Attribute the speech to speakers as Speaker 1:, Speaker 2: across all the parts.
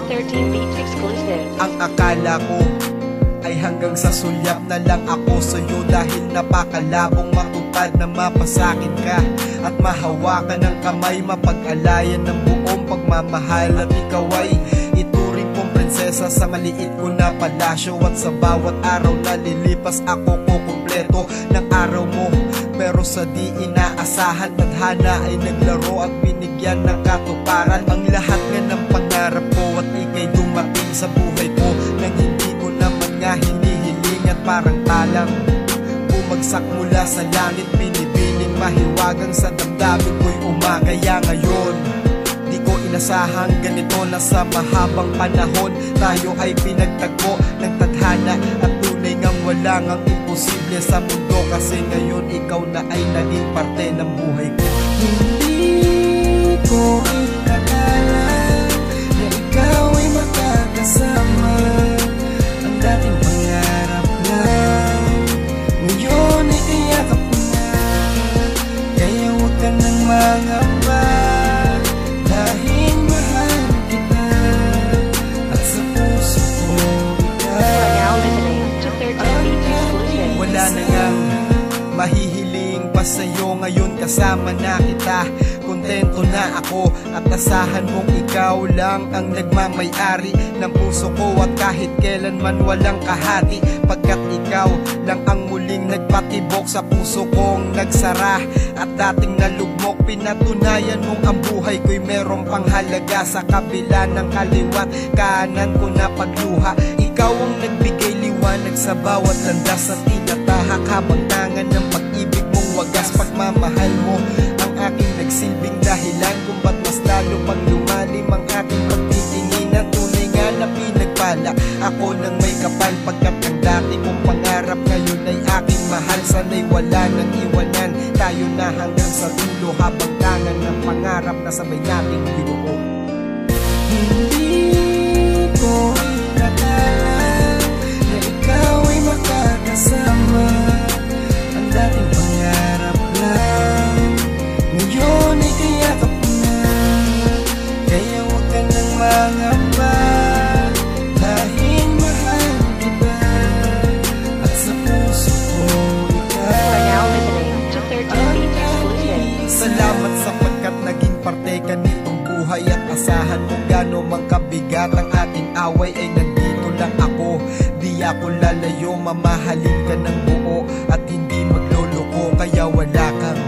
Speaker 1: 13 Beats exclusive.
Speaker 2: Ang akala ko ay hanggang sa sulyap na lang ako sa'yo, dahil napakalabong matupad na mapasakin ka at mahawakan ng kamay, mapag-alayan ng buong pagmamahal. At ikaw ay ituring kong prinsesa sa maliit ko na palasyo, at sa bawat araw na lilipas ako kukumpleto ng araw mo. Pero sa di inaasahan, tadhana ay naglaro at binigyan ng katuparan ang lahat nga ng pangarap ko, at ika'y dumating sa buhay ko nang hindi ko naman nga hinihiling, at parang talang bumagsak mula sa langit, binibining mahiwagang sa damdamin ko'y umagaya ngayon. Di ko inasahang ganito na sa mahabang panahon tayo ay pinagtagpo ng tadhana, at tunay ngang wala ngang imposible sa mundo, kasi ngayon ikaw na ay naging parte ng buhay ko.
Speaker 3: Hindi ko inakala na ikaw ay makakasama, ang dating pangarap lang ngayon ay kayakap mo na. Kaya huwag ka nang mangamba, dahil mahal kita, at sa puso ko ikaw.
Speaker 1: Now listening to 13 Beats exclusive.
Speaker 2: Wala na ngang mahihiling pa sa'yo ngayon, kasama na kita. Kontento na ako at asahan mong ikaw lang ang nagmamay-ari ng puso ko, at kahit kailanman walang kahati, pagkat ikaw lang ang muling nagpatibok sa puso kong nagsara. At dating nalugmok, pinatunayan mong ang buhay ko'y merong panghalaga, sa kabila ng kaliwat kanan ko na pagluha. Ikaw ang nagbigay liwanag sa bawat landas, at tinatahak habang tangan ng pag-ibig mong wagas. Pagmamahal mo ang aking nagsilbing dahilan kung ba't mas lalo pang lumalim ang aking pagtitingin, at tunay nga na pinagpala ako ng may kapal, pagkat ang dati kong pangarap ngayon ay aking mahal. Sana'y wala nang iwanan, tayo na hanggang sa dulo, habang tangan ng pangarap na sabay nating binuo.
Speaker 3: Hindi ko inakala na ikaw ay makakasama, ang dating pangarap lang ngayon ay kayakap mo na. Kaya huwag ka nang mangamba, dahil mahal kita, at sa puso ko
Speaker 1: Now
Speaker 3: ikaw.
Speaker 1: listening to 13 Beats exclusive.
Speaker 2: Salamat sapagkat naging parte ka nitong buhay, at asahan mo gano mang kabigat ang ating away ay nandito lang ako. Di ako lalayo, mamahalin ka ng buo at hindi magloloko. Kaya wala kang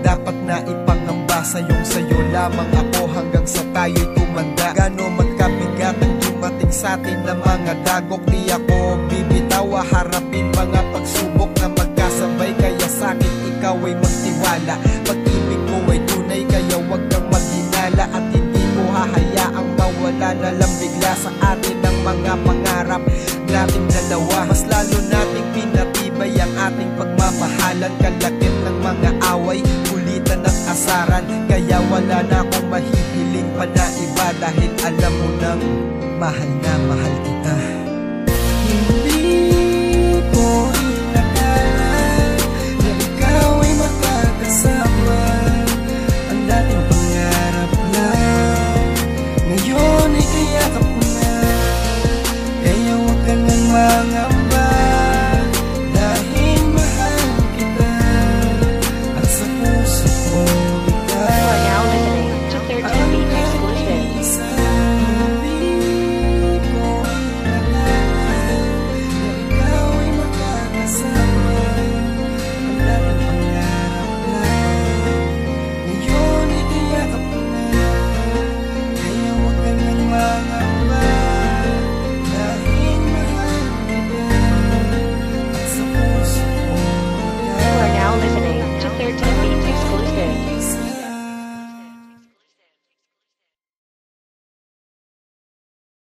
Speaker 2: dapat na ipangamba, sayo lamang ako hanggang sa tayo'y tumanda. Gano man kabigat ang dumating sa atin na mga dagok, di ako bibitaw, harapin mga pagsubok na magkasabay. Kaya sa'kin ikaw ay magtiwala, pag-ibig mo ay tunay, kaya wag kang maghinala, at hindi ko hahayaang mawala na lang bigla sa atin ang mga pangarap nating dalawa. Mas lalo nating pinatibay ang ating pagmamahalan, kalakip ng mga away, kulitan at asaran. Kaya wala na akong mahihiling pa na iba, dahil alam mo nang mahal na mahal kita.